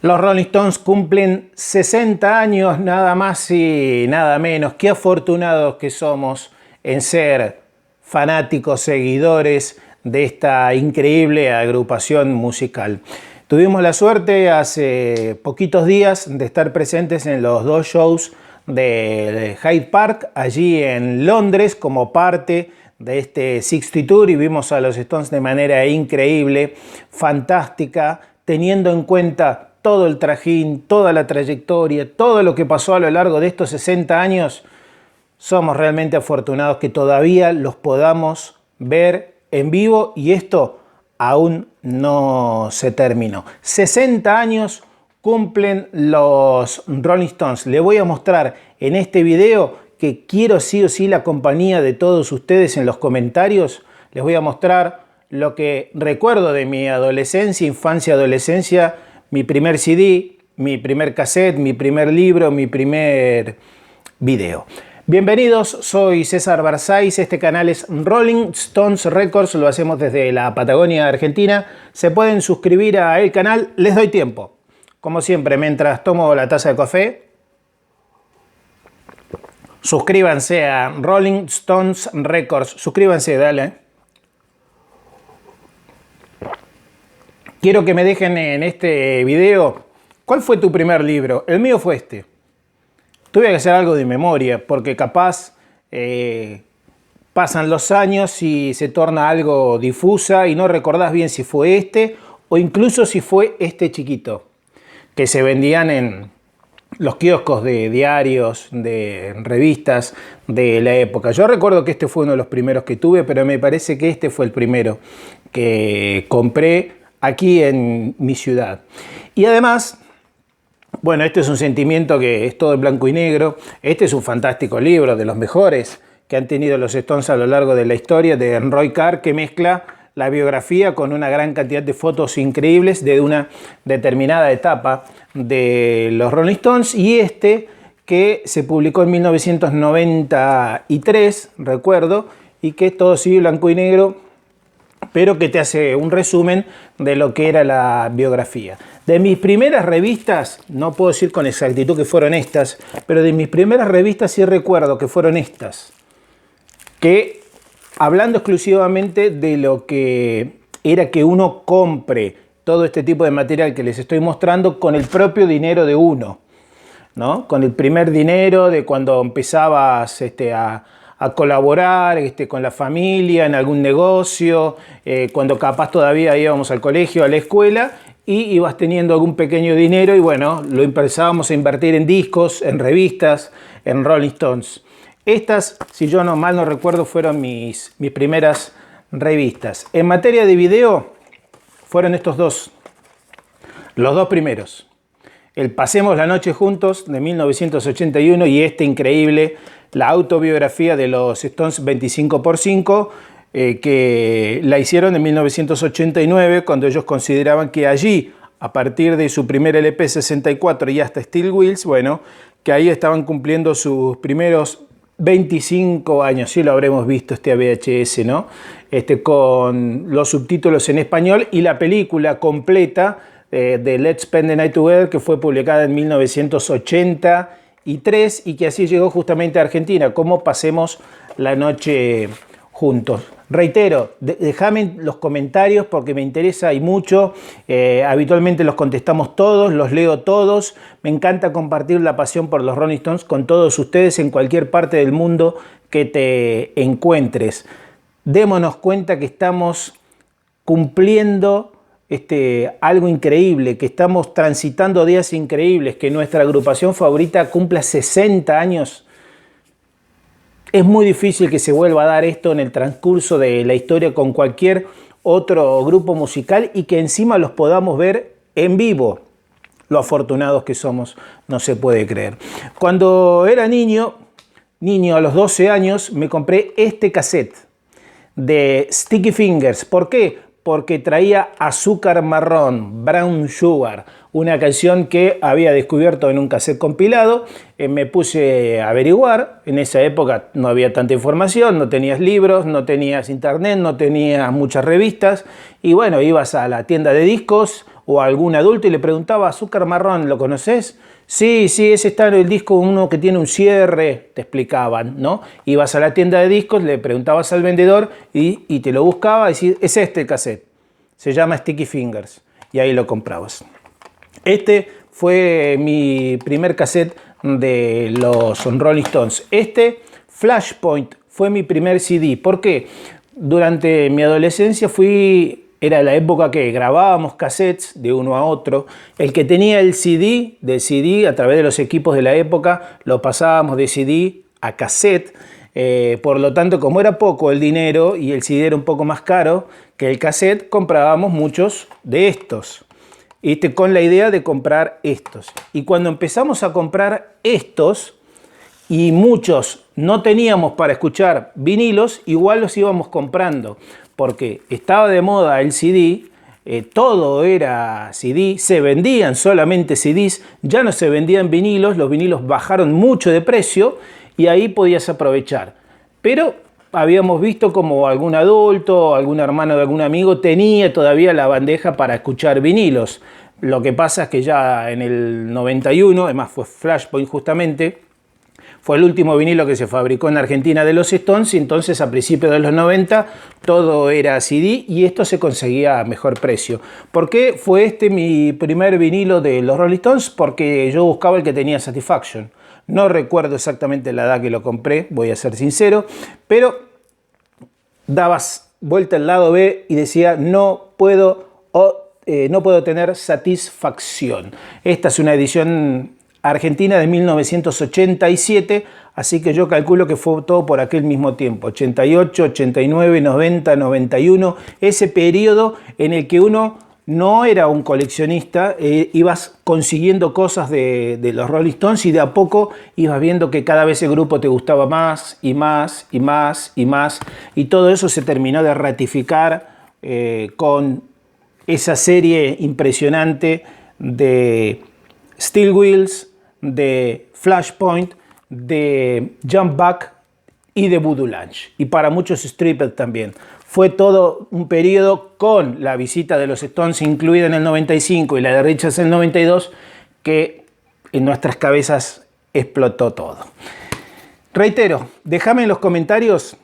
Los Rolling Stones cumplen 60 años, nada más y nada menos. Qué afortunados que somos en ser fanáticos, seguidores de esta increíble agrupación musical. Tuvimos la suerte hace poquitos días de estar presentes en los dos shows de Hyde Park, allí en Londres, como parte de este 60 Tour, y vimos a los Stones de manera increíble, fantástica, teniendo en cuenta todo el trajín, toda la trayectoria, todo lo que pasó a lo largo de estos 60 años. Somos realmente afortunados que todavía los podamos ver en vivo, y esto aún no se terminó. 60 años cumplen los Rolling Stones. Les voy a mostrar en este video, que quiero sí o sí la compañía de todos ustedes en los comentarios. Les voy a mostrar lo que recuerdo de mi adolescencia, infancia, adolescencia, mi primer CD, mi primer cassette, mi primer libro, mi primer video. Bienvenidos, soy César Barzais, este canal es Rolling Stones Records, lo hacemos desde la Patagonia, Argentina. Se pueden suscribir a el canal, les doy tiempo. Como siempre, mientras tomo la taza de café, suscríbanse a Rolling Stones Records, suscríbanse, dale. Quiero que me dejen en este video, ¿cuál fue tu primer libro? El mío fue este. Tuve que hacer algo de memoria, porque capaz pasan los años y se torna algo difusa y no recordás bien si fue este o incluso si fue este chiquito, que se vendían en los kioscos de diarios, de revistas de la época. Yo recuerdo que este fue uno de los primeros que tuve, pero me parece que este fue el primero que compré aquí en mi ciudad. Y además, bueno, este es un sentimiento que es todo en blanco y negro. Este es un fantástico libro, de los mejores que han tenido los Stones a lo largo de la historia, de Roy Carr, que mezcla la biografía con una gran cantidad de fotos increíbles de una determinada etapa de los Rolling Stones. Y este, que se publicó en 1993, recuerdo, y que es todo así blanco y negro, pero que te hace un resumen de lo que era la biografía. De mis primeras revistas, no puedo decir con exactitud que fueron estas, pero de mis primeras revistas sí recuerdo que fueron estas, que hablando exclusivamente de lo que era que uno compre todo este tipo de material que les estoy mostrando con el propio dinero de uno, ¿no? Con el primer dinero de cuando empezabas a colaborar con la familia en algún negocio, cuando capaz todavía íbamos al colegio, a la escuela, y ibas teniendo algún pequeño dinero y bueno, lo empezábamos a invertir en discos, en revistas, en Rolling Stones. Estas, si yo mal no recuerdo, fueron mis primeras revistas. En materia de video, fueron estos dos, los dos primeros. El Pasemos la Noche Juntos, de 1981, y este increíble, la autobiografía de los Stones 25×5, que la hicieron en 1989, cuando ellos consideraban que allí, a partir de su primer LP 64 y hasta Steel Wheels, bueno, que ahí estaban cumpliendo sus primeros 25 años, sí lo habremos visto este VHS, ¿no? Con los subtítulos en español y la película completa de Let's Spend the Night Together, que fue publicada en 1983 y que así llegó justamente a Argentina, como Pasemos la Noche Juntos. Reitero, déjame los comentarios porque me interesa y mucho. Habitualmente los contestamos todos, los leo todos. Me encanta compartir la pasión por los Rolling Stones con todos ustedes en cualquier parte del mundo que te encuentres. Démonos cuenta que estamos cumpliendo algo increíble, que estamos transitando días increíbles, que nuestra agrupación favorita cumpla 60 años. Es muy difícil que se vuelva a dar esto en el transcurso de la historia con cualquier otro grupo musical y que encima los podamos ver en vivo. Lo afortunados que somos, no se puede creer. Cuando era niño a los 12 años, me compré este cassette de Sticky Fingers. ¿Por qué? Porque traía azúcar marrón, brown sugar, una canción que había descubierto en un cassette compilado. Me puse a averiguar. En esa época no había tanta información, no tenías libros, no tenías internet, no tenías muchas revistas. Y bueno, ibas a la tienda de discos o a algún adulto y le preguntaba: Azúcar Marrón, ¿lo conoces? Sí, ese está en el disco, uno que tiene un cierre, te explicaban, ¿no? Ibas a la tienda de discos, le preguntabas al vendedor y te lo buscaba y decís: es este el cassette, se llama Sticky Fingers, y ahí lo comprabas. Este fue mi primer cassette de los Rolling Stones. Flashpoint, fue mi primer CD. ¿Por qué? Durante mi adolescencia era la época que grabábamos cassettes de uno a otro. El que tenía el CD, a través de los equipos de la época, lo pasábamos de CD a cassette. Por lo tanto, como era poco el dinero y el CD era un poco más caro que el cassette, comprábamos muchos de estos. Con la idea de comprar estos. Y cuando empezamos a comprar estos, y muchos no teníamos para escuchar vinilos, igual los íbamos comprando, porque estaba de moda el CD, todo era CD, se vendían solamente CDs, ya no se vendían vinilos, los vinilos bajaron mucho de precio y ahí podías aprovechar. Pero habíamos visto como algún adulto, algún hermano de algún amigo tenía todavía la bandeja para escuchar vinilos. Lo que pasa es que ya en el 91, además fue Flashpoint justamente, fue el último vinilo que se fabricó en Argentina de los Stones, y entonces a principios de los 90 todo era CD y esto se conseguía a mejor precio. ¿Por qué fue mi primer vinilo de los Rolling Stones? Porque yo buscaba el que tenía Satisfaction. No recuerdo exactamente la edad que lo compré, voy a ser sincero, pero dabas vuelta al lado B y decía: no puedo tener satisfacción. Esta es una edición argentina de 1987, así que yo calculo que fue todo por aquel mismo tiempo, 88, 89, 90, 91, ese periodo en el que uno no era un coleccionista, ibas consiguiendo cosas de los Rolling Stones y de a poco ibas viendo que cada vez el grupo te gustaba más y más y más y más, y todo eso se terminó de ratificar con esa serie impresionante de Steel Wheels, de Flashpoint, de Jump Back y de Voodoo Lounge. Y para muchos Stripped también. Fue todo un periodo con la visita de los Stones incluida en el 95 y la de Richards en el 92 que en nuestras cabezas explotó todo. Reitero, déjame en los comentarios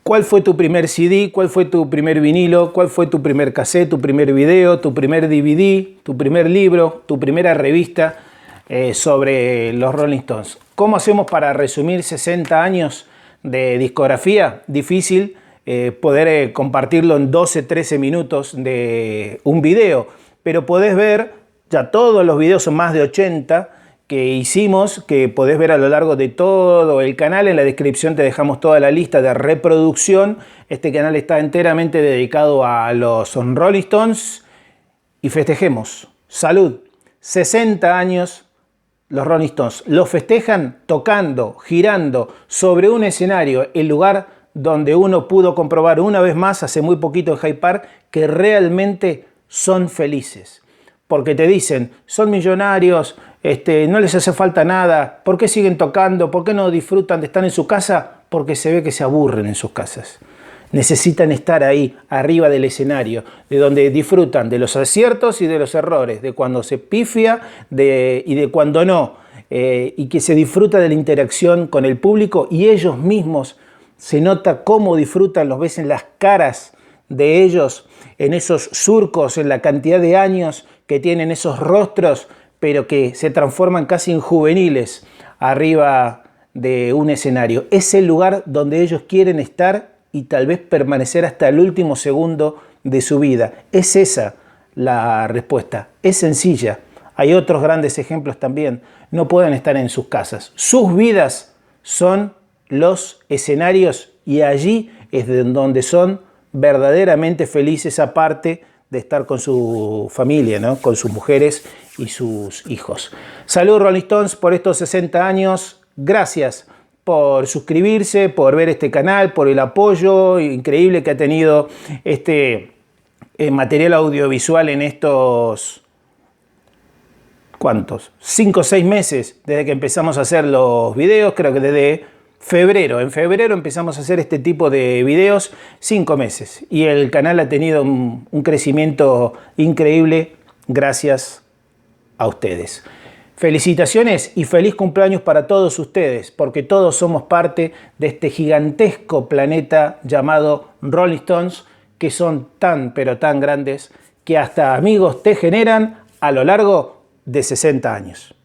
cuál fue tu primer CD, cuál fue tu primer vinilo, cuál fue tu primer cassette, tu primer video, tu primer DVD, tu primer libro, tu primera revista sobre los Rolling Stones. ¿Cómo hacemos para resumir 60 años de discografía? Difícil poder compartirlo en 12, 13 minutos de un video, pero podés ver, ya todos los videos son más de 80 que hicimos, que podés ver a lo largo de todo el canal. En la descripción te dejamos toda la lista de reproducción. Este canal está enteramente dedicado a los Rolling Stones y festejemos. Salud, 60 años. Los Rolling Stones los festejan tocando, girando sobre un escenario, el lugar donde uno pudo comprobar una vez más hace muy poquito en Hyde Park que realmente son felices. Porque te dicen: son millonarios, no les hace falta nada, ¿por qué siguen tocando? ¿Por qué no disfrutan de estar en su casa? Porque se ve que se aburren en sus casas. Necesitan estar ahí, arriba del escenario, de donde disfrutan de los aciertos y de los errores, de cuando se pifia y de cuando no, y que se disfruta de la interacción con el público y ellos mismos. Se nota cómo disfrutan, los ves en las caras de ellos, en esos surcos, en la cantidad de años que tienen esos rostros, pero que se transforman casi en juveniles arriba de un escenario. Es el lugar donde ellos quieren estar y tal vez permanecer hasta el último segundo de su vida. Es esa la respuesta. Es sencilla. Hay otros grandes ejemplos también. No pueden estar en sus casas. Sus vidas son los escenarios y allí es de donde son verdaderamente felices, aparte de estar con su familia, ¿no? Con sus mujeres y sus hijos. Salud, Rolling Stones, por estos 60 años. Gracias por suscribirse, por ver este canal, por el apoyo increíble que ha tenido este material audiovisual en estos ¿cuántos? 5 o 6 meses desde que empezamos a hacer los videos, creo que desde febrero. En febrero empezamos a hacer este tipo de videos, 5 meses. Y el canal ha tenido un crecimiento increíble gracias a ustedes. Felicitaciones y feliz cumpleaños para todos ustedes, porque todos somos parte de este gigantesco planeta llamado Rolling Stones, que son tan pero tan grandes que hasta amigos te generan a lo largo de 60 años.